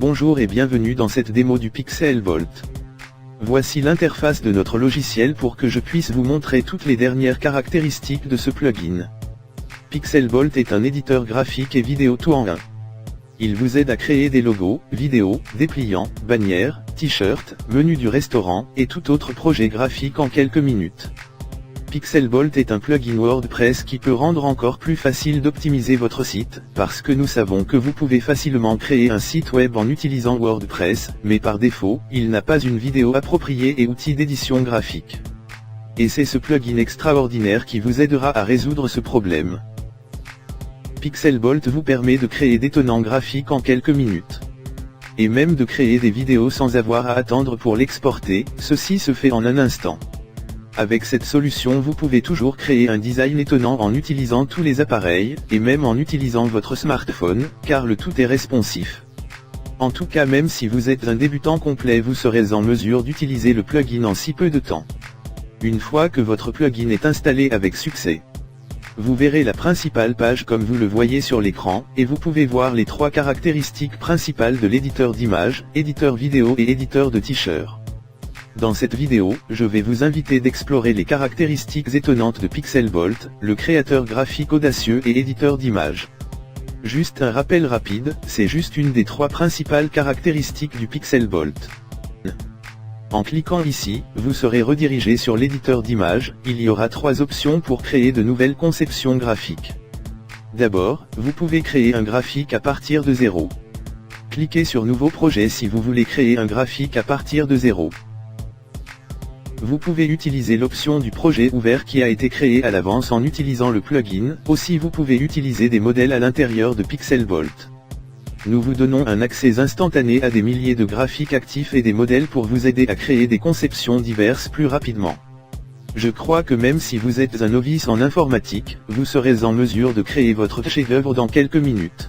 Bonjour et bienvenue dans cette démo du Pixelbolt. Voici l'interface de notre logiciel pour que je puisse vous montrer toutes les dernières caractéristiques de ce plugin. Pixelbolt est un éditeur graphique et vidéo tout en un. Il vous aide à créer des logos, vidéos, dépliants, bannières, t-shirts, menus du restaurant, et tout autre projet graphique en quelques minutes. Pixelbolt est un plugin WordPress qui peut rendre encore plus facile d'optimiser votre site, parce que nous savons que vous pouvez facilement créer un site web en utilisant WordPress, mais par défaut, il n'a pas une vidéo appropriée et outils d'édition graphique. Et c'est ce plugin extraordinaire qui vous aidera à résoudre ce problème. Pixelbolt vous permet de créer des tenants graphiques en quelques minutes. Et même de créer des vidéos sans avoir à attendre pour l'exporter, ceci se fait en un instant. Avec cette solution vous pouvez toujours créer un design étonnant en utilisant tous les appareils, et même en utilisant votre smartphone, car le tout est responsif. En tout cas, même si vous êtes un débutant complet, vous serez en mesure d'utiliser le plugin en si peu de temps. Une fois que votre plugin est installé avec succès, vous verrez la principale page comme vous le voyez sur l'écran, et vous pouvez voir les trois caractéristiques principales de l'éditeur d'images, éditeur vidéo et éditeur de t-shirt. Dans cette vidéo, je vais vous inviter d'explorer les caractéristiques étonnantes de Pixelbolt, le créateur graphique audacieux et éditeur d'images. Juste un rappel rapide, c'est juste une des trois principales caractéristiques du Pixelbolt. En cliquant ici, vous serez redirigé sur l'éditeur d'images, il y aura trois options pour créer de nouvelles conceptions graphiques. D'abord, vous pouvez créer un graphique à partir de zéro. Cliquez sur Nouveau projet si vous voulez créer un graphique à partir de zéro. Vous pouvez utiliser l'option du projet ouvert qui a été créé à l'avance en utilisant le plugin, aussi vous pouvez utiliser des modèles à l'intérieur de Pixelbolt. Nous vous donnons un accès instantané à des milliers de graphiques actifs et des modèles pour vous aider à créer des conceptions diverses plus rapidement. Je crois que même si vous êtes un novice en informatique, vous serez en mesure de créer votre chef-d'œuvre dans quelques minutes.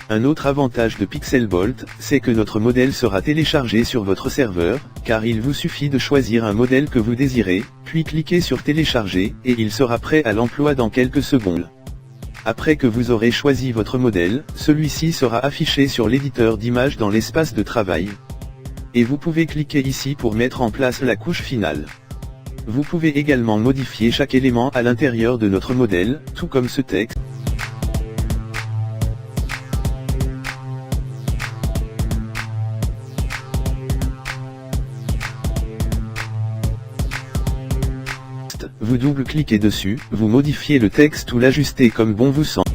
Un autre avantage de Pixelbolt, c'est que notre modèle sera téléchargé sur votre serveur, car il vous suffit de choisir un modèle que vous désirez, puis cliquer sur télécharger, et il sera prêt à l'emploi dans quelques secondes. Après que vous aurez choisi votre modèle, celui-ci sera affiché sur l'éditeur d'images dans l'espace de travail. Et vous pouvez cliquer ici pour mettre en place la couche finale. Vous pouvez également modifier chaque élément à l'intérieur de notre modèle, tout comme ce texte. Vous double-cliquez dessus, vous modifiez le texte ou l'ajustez comme bon vous semble.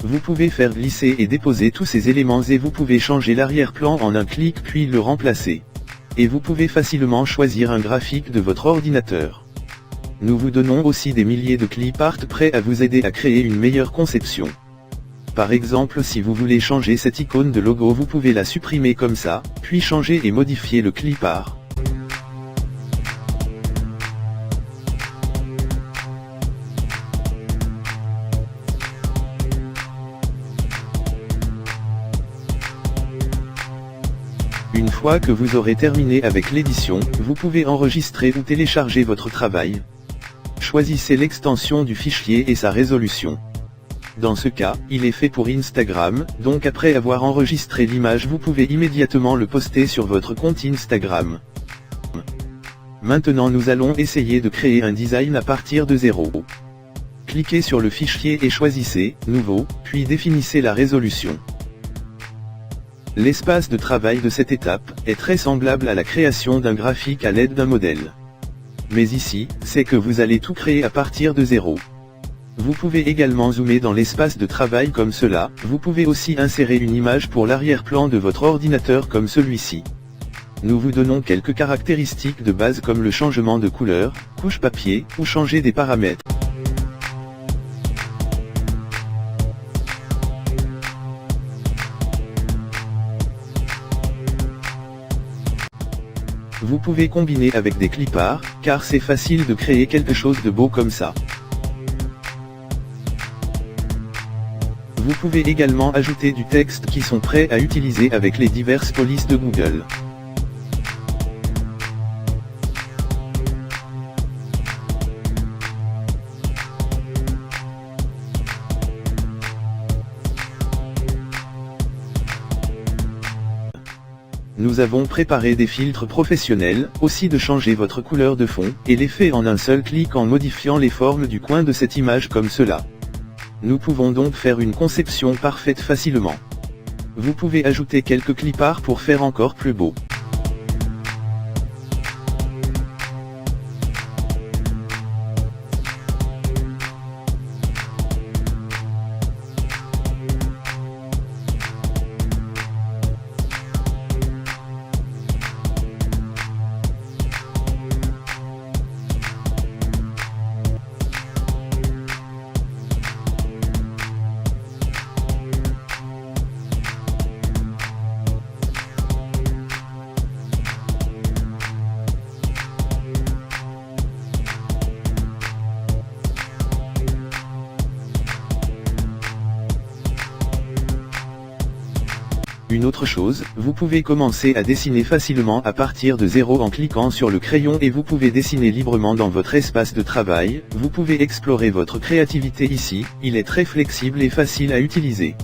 Vous pouvez faire glisser et déposer tous ces éléments et vous pouvez changer l'arrière-plan en un clic puis le remplacer. Et vous pouvez facilement choisir un graphique de votre ordinateur. Nous vous donnons aussi des milliers de clip art prêts à vous aider à créer une meilleure conception. Par exemple, si vous voulez changer cette icône de logo, vous pouvez la supprimer comme ça, puis changer et modifier le clip art. Une fois que vous aurez terminé avec l'édition, vous pouvez enregistrer ou télécharger votre travail. Choisissez l'extension du fichier et sa résolution. Dans ce cas, il est fait pour Instagram, donc après avoir enregistré l'image vous pouvez immédiatement le poster sur votre compte Instagram. Maintenant nous allons essayer de créer un design à partir de zéro. Cliquez sur le fichier et choisissez « Nouveau », puis définissez la résolution. L'espace de travail de cette étape est très semblable à la création d'un graphique à l'aide d'un modèle. Mais ici, c'est que vous allez tout créer à partir de zéro. Vous pouvez également zoomer dans l'espace de travail comme cela, vous pouvez aussi insérer une image pour l'arrière-plan de votre ordinateur comme celui-ci. Nous vous donnons quelques caractéristiques de base comme le changement de couleur, couche papier, ou changer des paramètres. Vous pouvez combiner avec des cliparts, car c'est facile de créer quelque chose de beau comme ça. Vous pouvez également ajouter du texte qui sont prêts à utiliser avec les diverses polices de Google. Nous avons préparé des filtres professionnels, aussi de changer votre couleur de fond, et l'effet en un seul clic en modifiant les formes du coin de cette image comme cela. Nous pouvons donc faire une conception parfaite facilement. Vous pouvez ajouter quelques cliparts pour faire encore plus beau. Une autre chose, vous pouvez commencer à dessiner facilement à partir de zéro en cliquant sur le crayon et vous pouvez dessiner librement dans votre espace de travail. Vous pouvez explorer votre créativité ici, il est très flexible et facile à utiliser.